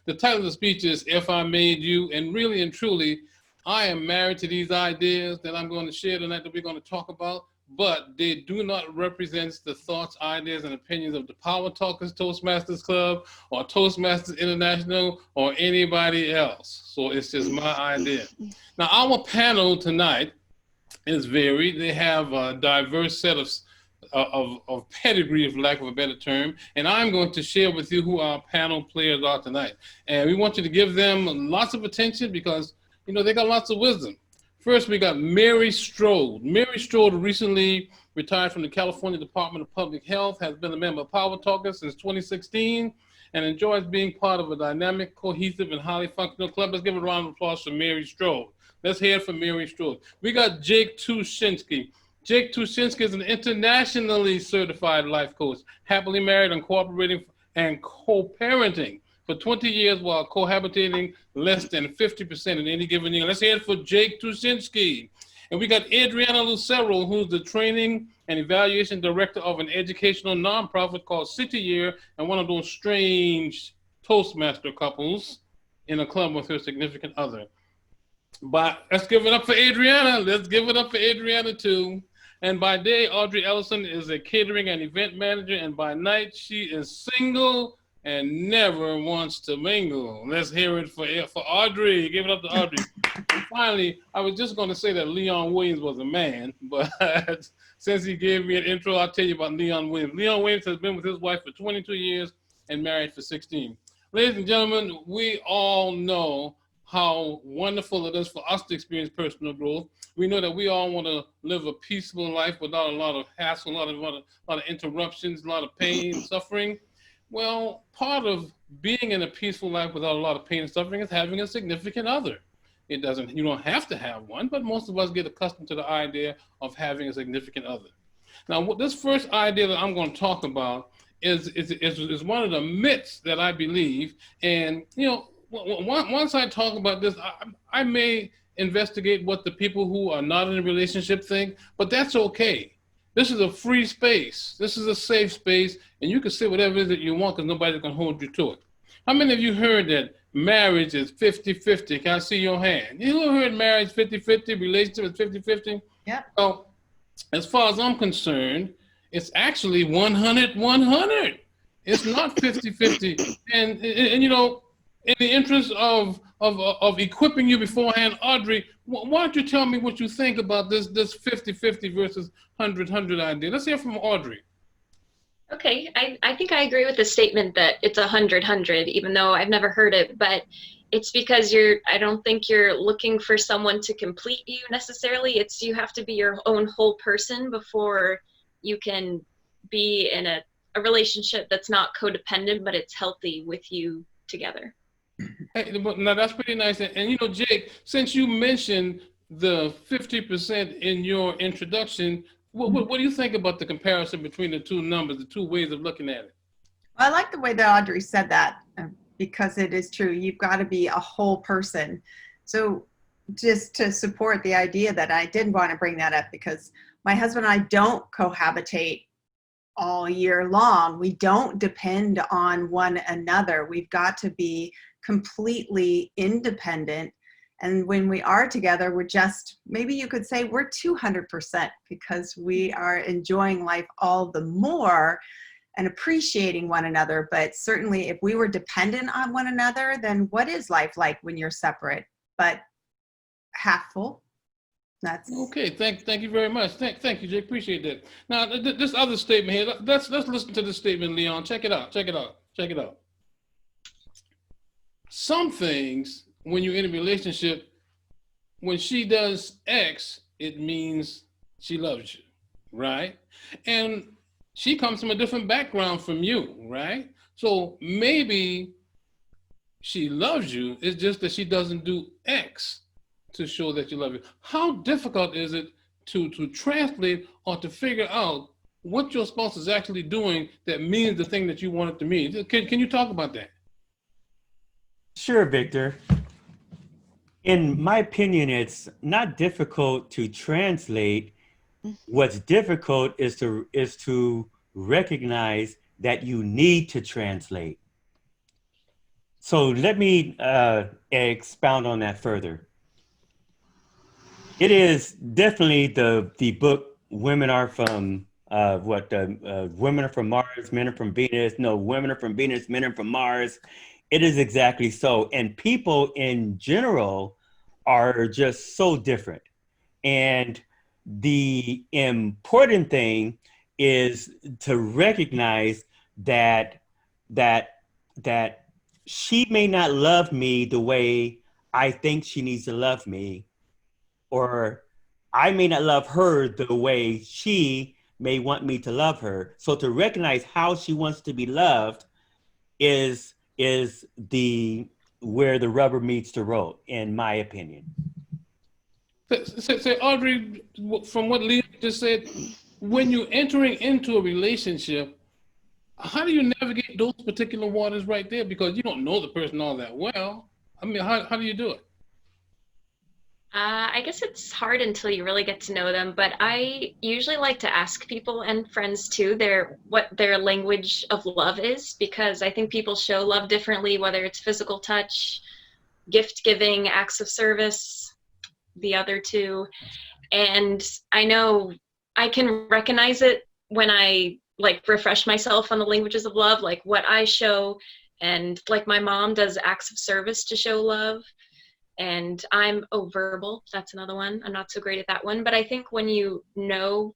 The title of the speech is If I Made You, and really and truly, I am married to these ideas that I'm going to share tonight that we're going to talk about, but they do not represent the thoughts, ideas, and opinions of the Power Talkers Toastmasters Club or Toastmasters International or anybody else. So it's just my idea. Now, our panel tonight is varied. They have a diverse set of pedigree, for lack of a better term, and I'm going to share with you who our panel players are tonight. And we want you to give them lots of attention because, you know, they got lots of wisdom. First, we got Mary Strode. Mary Strode recently retired from the California Department of Public Health, has been a member of Power Talkers since 2016, and enjoys being part of a dynamic, cohesive, and highly functional club. Let's give a round of applause for Mary Strode. Let's hear it from Mary Strode. We got Jake Tuschinski. Jake Tuschinski is an internationally certified life coach, happily married and cooperating and co-parenting for 20 years while cohabitating less than 50% in any given year. Let's hear it for Jake Tuschinski. And we got Adrianna Lucero, who's the training and evaluation director of an educational nonprofit called City Year, and one of those strange Toastmaster couples in a club with her significant other. But let's give it up for Adrianna. Let's give it up for Adrianna too. And by day, Audrey Ellison is a catering and event manager, and by night, she is single and never wants to mingle. Let's hear it for Audrey. Give it up to Audrey. And finally, I was just going to say that Leon Williams was a man, but since he gave me an intro, I'll tell you about Leon Williams. Leon Williams has been with his wife for 22 years and married for 16. Ladies and gentlemen, we all know how wonderful it is for us to experience personal growth. We know that we all want to live a peaceful life without a lot of hassle, a lot of interruptions, a lot of pain, suffering. Well, part of being in a peaceful life without a lot of pain and suffering is having a significant other. You don't have to have one, but most of us get accustomed to the idea of having a significant other. Now, this first idea that I'm going to talk about is one of the myths that I believe, and you know, once I talk about this, I may investigate what the people who are not in a relationship think, but that's okay. This is a free space. This is a safe space, and you can say whatever it is that you want because nobody's going to hold you to it. How many of you heard that marriage is 50-50? Can I see your hand? You ever heard marriage 50-50, relationship is 50-50? Yeah. Well, as far as I'm concerned, it's actually 100-100. It's not 50-50. And you know, in the interest of equipping you beforehand, Audrey, why don't you tell me what you think about this 50-50 versus 100-100 idea? Let's hear from Audrey. Okay, I think I agree with the statement that it's 100-100, even though I've never heard it, but it's because I don't think you're looking for someone to complete you necessarily. You have to be your own whole person before you can be in a relationship that's not codependent, but it's healthy with you together. Hey, now that's pretty nice. And you know, Jake, since you mentioned the 50% in your introduction, what do you think about the comparison between the two numbers, the two ways of looking at it? Well, I like the way that Audrey said that because it is true. You've got to be a whole person. So just to support the idea that I did want to bring that up, because my husband and I don't cohabitate all year long. We don't depend on one another. We've got to be completely independent. And when we are together, we're just, maybe you could say we're 200% because we are enjoying life all the more and appreciating one another. But certainly if we were dependent on one another, then what is life like when you're separate? But half full. That's okay. Thank you very much. Thank you, Jake. Appreciate that. Now, this other statement here. Let's listen to this statement, Leon. Check it out. Some things, when you're in a relationship, when she does X, it means she loves you, right? And she comes from a different background from you, right? So maybe she loves you. It's just that she doesn't do X to show that you love you. How difficult is it to translate or to figure out what your spouse is actually doing that means the thing that you want it to mean? Can you talk about that? Sure, Victor. In my opinion, it's not difficult to translate. What's difficult is to recognize that you need to translate. So let me expound on that further. It is definitely the book Women Are From Women Are from Mars, Men Are from Venus. No, Women Are from Venus, Men Are from Mars. It is exactly so. And people in general are just so different. And the important thing is to recognize that that that she may not love me the way I think she needs to love me, or I may not love her the way she may want me to love her. So to recognize how she wants to be loved is the where the rubber meets the road, in my opinion. Say, Audrey, from what Lee just said, when you're entering into a relationship, how do you navigate those particular waters right there? Because you don't know the person all that well. I mean, how do you do it? I guess it's hard until you really get to know them, but I usually like to ask people and friends too what their language of love is, because I think people show love differently, whether it's physical touch, gift giving, acts of service, the other two. And I know I can recognize it when I like refresh myself on the languages of love, like what I show. And like my mom does acts of service to show love. And I'm verbal. That's another one. I'm not so great at that one. But I think when you know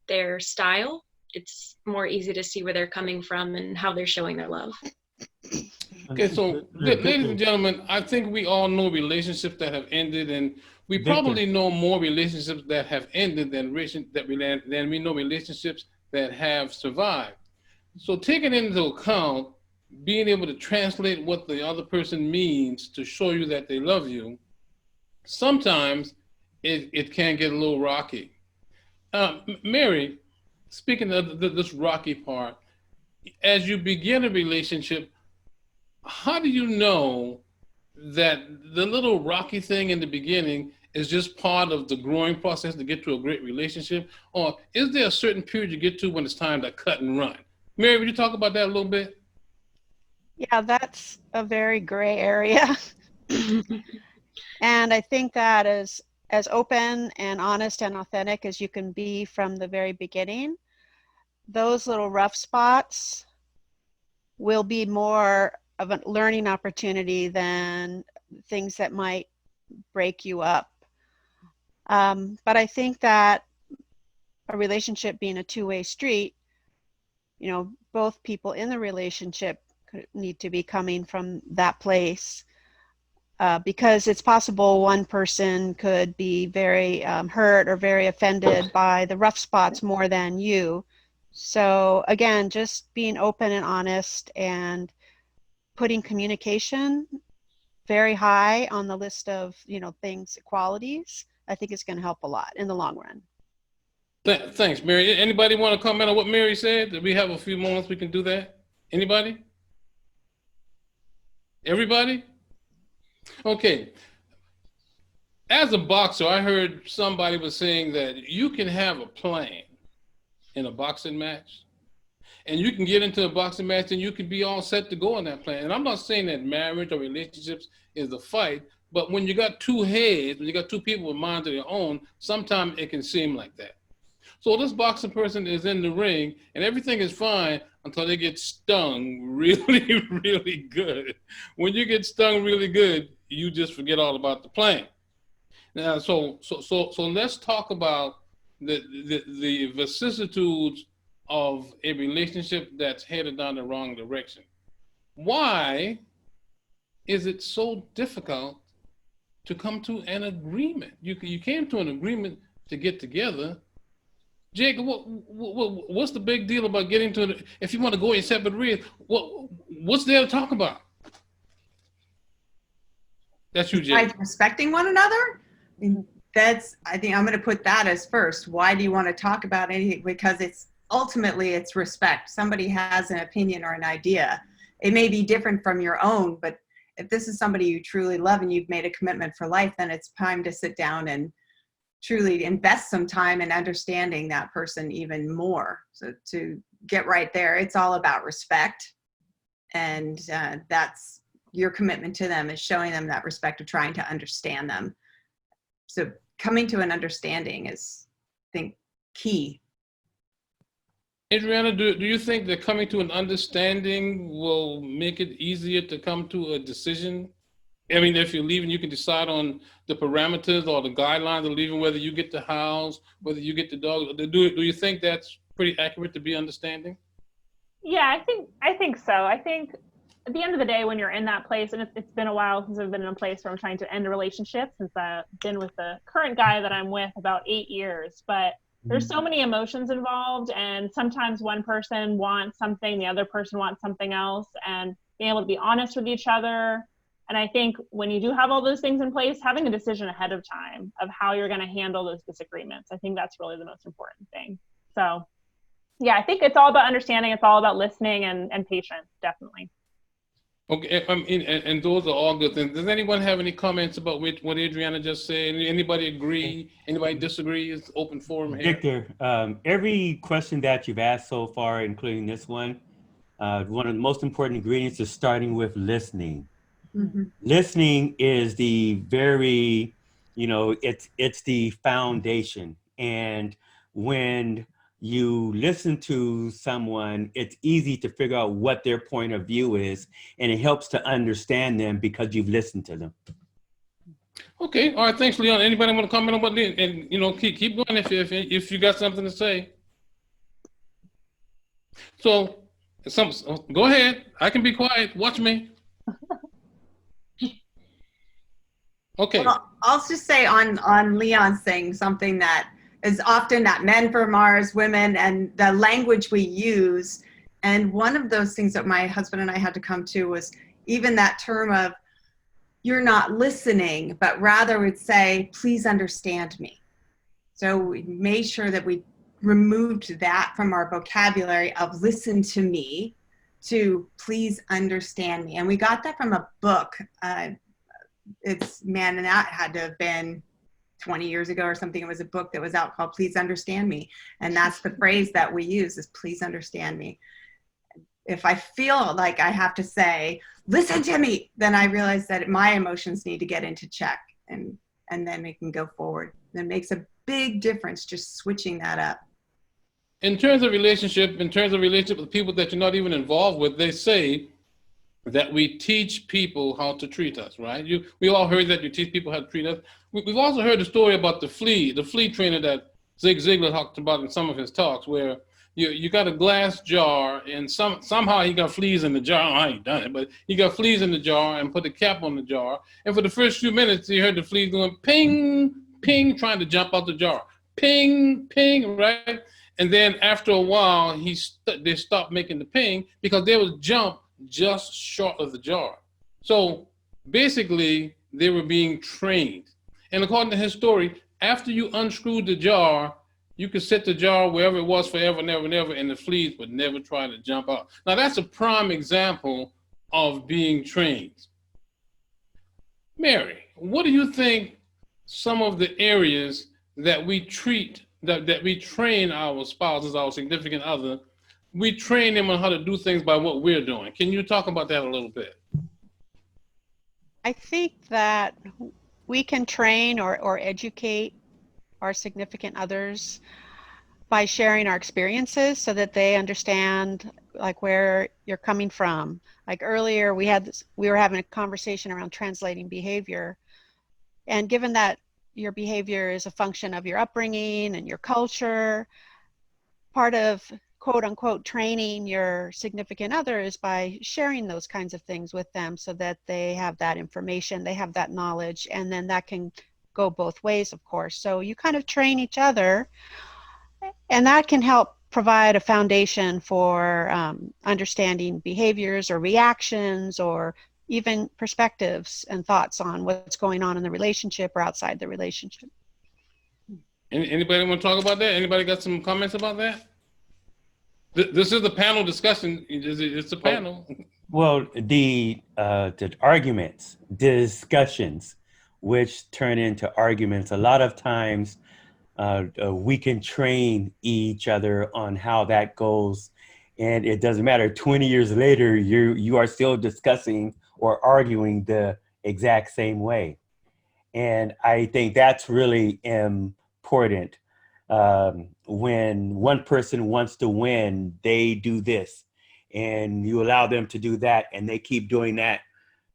their style, it's more easy to see where they're coming from and how they're showing their love. Okay, so ladies and gentlemen, I think we all know relationships that have ended, and we probably know more relationships that have ended than we know relationships that have survived. So taking into account being able to translate what the other person means to show you that they love you, sometimes it can get a little rocky. Mary, speaking of this rocky part, as you begin a relationship, how do you know that the little rocky thing in the beginning is just part of the growing process to get to a great relationship? Or is there a certain period you get to when it's time to cut and run? Mary, would you talk about that a little bit? Yeah, that's a very gray area. And I think that is as open and honest and authentic as you can be from the very beginning. Those little rough spots will be more of a learning opportunity than things that might break you up. But I think that a relationship being a two-way street, you know, both people in the relationship need to be coming from that place, because it's possible one person could be very hurt or very offended by the rough spots more than you. So again, just being open and honest and putting communication very high on the list of, you know, things, qualities, I think it's going to help a lot in the long run. Thanks, Mary. Anybody want to comment on what Mary said? Do we have a few moments we can do that? Anybody? Everybody? Okay. As a boxer, I heard somebody was saying that you can have a plan in a boxing match, and you can get into a boxing match and you can be all set to go on that plan. And I'm not saying that marriage or relationships is a fight, but when you got two heads, when you got two people with minds of their own, sometimes it can seem like that. So this boxing person is in the ring and everything is fine until they get stung really, really good. When you get stung really good, you just forget all about the plan. Now, so let's talk about the vicissitudes of a relationship that's headed down the wrong direction. Why is it so difficult to come to an agreement? You came to an agreement to get together. Jake, what's the big deal about getting to it? If you want to go your separate ways, what's there to talk about? That's you, Jake. By respecting one another? I think I'm going to put that as first. Why do you want to talk about anything? Because it's ultimately respect. Somebody has an opinion or an idea. It may be different from your own, but if this is somebody you truly love and you've made a commitment for life, then it's time to sit down and truly invest some time in understanding that person even more. So to get right there, it's all about respect. And that's your commitment to them is showing them that respect of trying to understand them. So coming to an understanding is, I think, key. Adrianna, do you think that coming to an understanding will make it easier to come to a decision? I mean, if you're leaving, you can decide on the parameters or the guidelines of leaving, whether you get the house, whether you get the dog. Do you think that's pretty accurate to be understanding? Yeah, I think so. I think at the end of the day, when you're in that place, and it's been a while since I've been in a place where I'm trying to end a relationship, since I've been with the current guy that I'm with about 8 years, but there's so many emotions involved, and sometimes one person wants something, the other person wants something else, and being able to be honest with each other. And I think when you do have all those things in place, having a decision ahead of time of how you're going to handle those disagreements, I think that's really the most important thing. So yeah, I think it's all about understanding. It's all about listening and patience, definitely. Okay, and those are all good things. Does anyone have any comments about what Adrianna just said? Anybody agree? Anybody disagree? It's open forum here. Victor, every question that you've asked so far, including this one of the most important ingredients is starting with listening. Mm-hmm. Listening is the very, it's the foundation. And when you listen to someone, it's easy to figure out what their point of view is, and it helps to understand them because you've listened to them. Okay, all right, thanks, Leon. Anybody want to comment about that? And keep going if you got something to say. So, go ahead. I can be quiet. Watch me. Okay. Well, I'll just say on Leon's thing, something that is often that men for Mars, women, and the language we use. And one of those things that my husband and I had to come to was even that term of, you're not listening, but rather would say, please understand me. So we made sure that we removed that from our vocabulary of listen to me to please understand me. And we got that from a book. And that had to have been 20 years ago or something. It was a book that was out called Please Understand Me. And that's the phrase that we use is please understand me. If I feel like I have to say, listen to me, then I realize that my emotions need to get into check and then we can go forward. It makes a big difference just switching that up. In terms of relationship with people that you're not even involved with, they say that we teach people how to treat us, right? We all heard that you teach people how to treat us. We've also heard the story about the flea trainer that Zig Ziglar talked about in some of his talks, where you got a glass jar and somehow he got fleas in the jar. I ain't done it, but he got fleas in the jar and put a cap on the jar. And for the first few minutes, he heard the fleas going ping, ping, trying to jump out the jar. Ping, ping, right? And then after a while, they stopped making the ping because they would jump just short of the jar. So basically, they were being trained. And according to his story, after you unscrewed the jar, you could set the jar wherever it was forever, never, never, and the fleas would never try to jump out. Now, that's a prime example of being trained. Mary, what do you think some of the areas that we train our spouses, our significant other, we train them on how to do things by what we're doing? Can you talk about that a little bit? I think that we can train or educate our significant others by sharing our experiences so that they understand like where you're coming from. Like earlier we were having a conversation around translating behavior, and given that your behavior is a function of your upbringing and your culture, part of quote unquote training your significant other is by sharing those kinds of things with them so that they have that information, they have that knowledge, and then that can go both ways, of course. So you kind of train each other, and that can help provide a foundation for understanding behaviors or reactions or even perspectives and thoughts on what's going on in the relationship or outside the relationship. Anybody want to talk about that? Anybody got some comments about that? This is a panel discussion. It's a panel. Well, the arguments, discussions, which turn into arguments, a lot of times we can train each other on how that goes. And it doesn't matter, 20 years later, you are still discussing or arguing the exact same way. And I think that's really important. When one person wants to win, they do this, and you allow them to do that, and they keep doing that,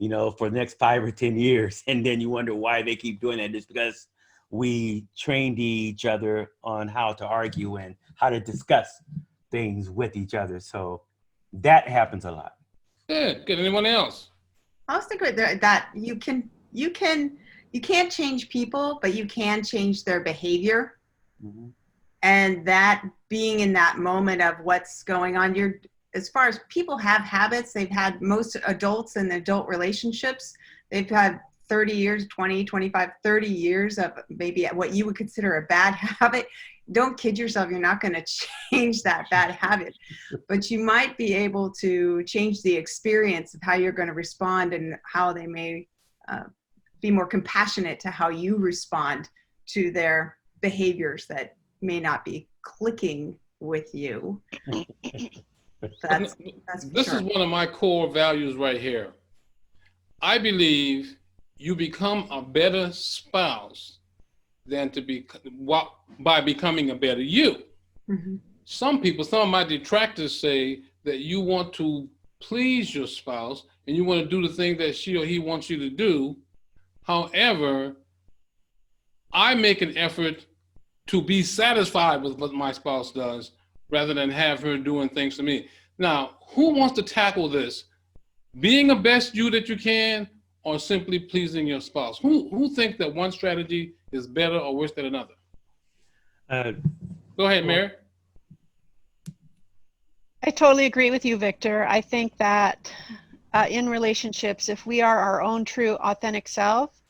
for the next 5 or 10 years. And then you wonder why they keep doing that. It's because we trained each other on how to argue and how to discuss things with each other. So that happens a lot. Good. Anyone else? I was thinking that you can't change people, but you can change their behavior. Mm-hmm. And that being in that moment of what's going on, as far as people have habits, they've had, most adults in adult relationships, they've had 30 years, 20, 25, 30 years of maybe what you would consider a bad habit. Don't kid yourself, you're not going to change that bad habit, but you might be able to change the experience of how you're going to respond and how they may be more compassionate to how you respond to their behaviors that may not be clicking with you. That's This sure. is one of my core values right here. I believe you become a better spouse than by becoming a better you. Mm-hmm. Some of my detractors say that you want to please your spouse and you want to do the thing that she or he wants you to do. However, I make an effort to be satisfied with what my spouse does rather than have her doing things to me. Now, who wants to tackle this? Being the best you that you can, or simply pleasing your spouse? Who thinks that one strategy is better or worse than another? Go ahead, Mary. I totally agree with you, Victor. I think that in relationships, if we are our own true, authentic self,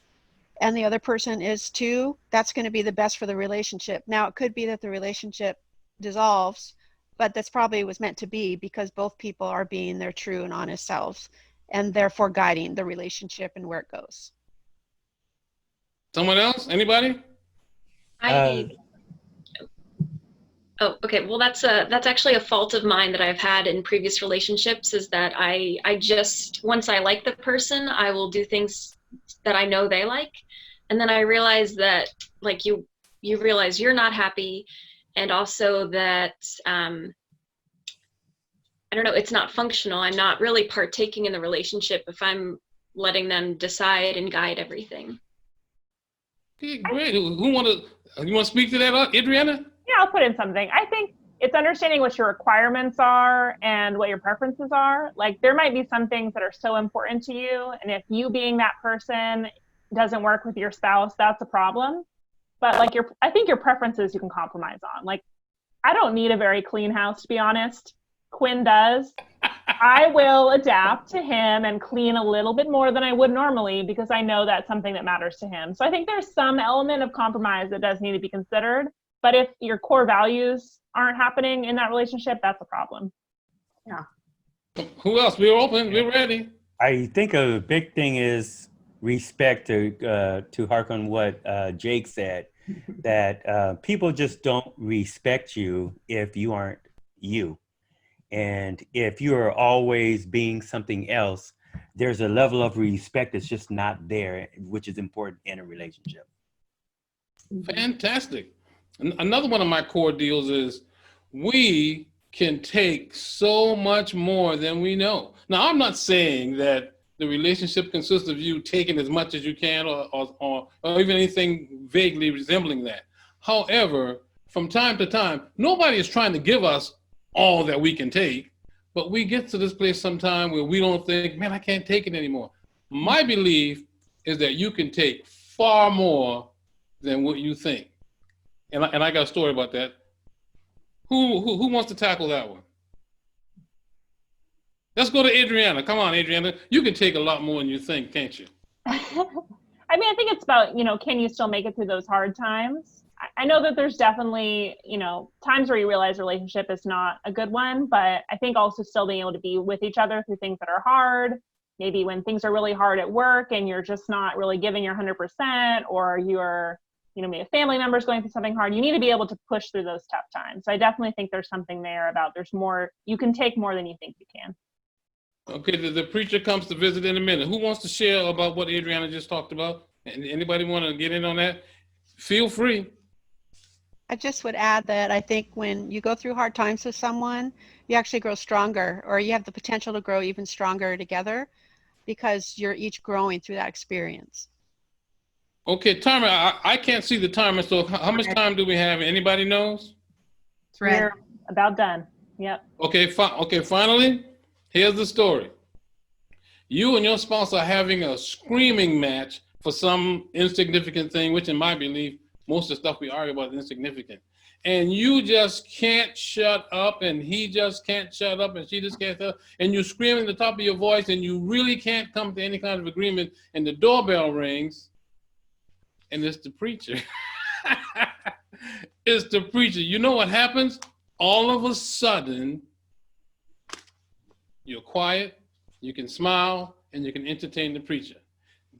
and the other person is too, that's going to be the best for the relationship. Now, it could be that the relationship dissolves, but that's probably was meant to be because both people are being their true and honest selves, and therefore guiding the relationship and where it goes. Someone else? Anybody? Oh, okay. Well, that's actually a fault of mine that I've had in previous relationships, is that I just, once I like the person, I will do things that I know they like. And then I realize that, like, you realize you're not happy, and also that, I don't know, it's not functional. I'm not really partaking in the relationship if I'm letting them decide and guide everything. Okay, great. You want to speak to that, Adrianna? Yeah, I'll put in something. I think it's understanding what your requirements are and what your preferences are. Like, there might be some things that are so important to you, and if you being that person doesn't work with your spouse, that's a problem. But like, I think your preferences you can compromise on. Like, I don't need a very clean house, to be honest. Quinn does. I will adapt to him and clean a little bit more than I would normally because I know that's something that matters to him. So I think there's some element of compromise that does need to be considered. But if your core values aren't happening in that relationship, that's a problem. Yeah. Who else? We're open. We're ready. I think a big thing is respect, to hark on what Jake said, that people just don't respect you if you aren't you. And if you are always being something else, there's a level of respect that's just not there, which is important in a relationship. Fantastic. Another one of my core deals is we can take so much more than we know. Now, I'm not saying that the relationship consists of you taking as much as you can or even anything vaguely resembling that. However, from time to time, nobody is trying to give us all that we can take, but we get to this place sometime where we don't think, man, I can't take it anymore. My belief is that you can take far more than what you think. And I got a story about that. Who wants to tackle that one? Let's go to Adrianna. Come on, Adrianna. You can take a lot more than you think, can't you? I mean, I think it's about, can you still make it through those hard times? I know that there's definitely, times where you realize a relationship is not a good one, but I think also still being able to be with each other through things that are hard, maybe when things are really hard at work and you're just not really giving your 100%, or you're, maybe a family member is going through something hard, you need to be able to push through those tough times. So I definitely think there's something there about there's more, you can take more than you think you can. Okay, the preacher comes to visit in a minute. Who wants to share about what Adrianna just talked about? And anybody want to get in on that? Feel free. I just would add that I think when you go through hard times with someone, you actually grow stronger, or you have the potential to grow even stronger together because you're each growing through that experience. Okay, timer. I can't see the timer, so how much time do we have? Anybody knows? It's red. We're about done. Yep. Okay, finally, here's the story. You and your spouse are having a screaming match for some insignificant thing, which in my belief, most of the stuff we argue about is insignificant. And you just can't shut up, and he just can't shut up, and she just can't shut up, and you're screaming at the top of your voice, and you really can't come to any kind of agreement, and the doorbell rings, and it's the preacher. It's the preacher. You know what happens? All of a sudden, you're quiet, you can smile, and you can entertain the preacher.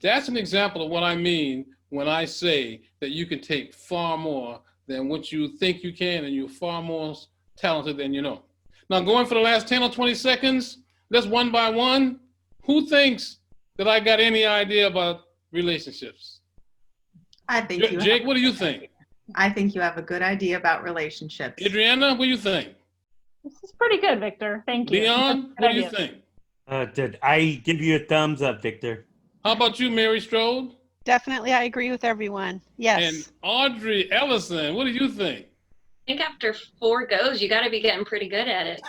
That's an example of what I mean when I say that you can take far more than what you think you can, and you're far more talented than you know. Now, going for the last 10 or 20 seconds, let's one by one. Who thinks that I got any idea about relationships? I think you Jake, what do you think? I think you have a good idea about relationships. Adrianna, what do you think? This is pretty good, Victor. Thank you. Leon, what do you think? Did I give you a thumbs up, Victor? How about you, Mary Strode? Definitely, I agree with everyone. Yes. And Audrey Ellison, what do you think? I think after 4 goes, you got to be getting pretty good at it.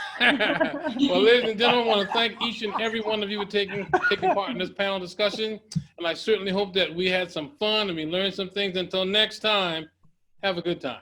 Well, ladies and gentlemen, I want to thank each and every one of you for taking part in this panel discussion. And I certainly hope that we had some fun and we learned some things. Until next time, have a good time.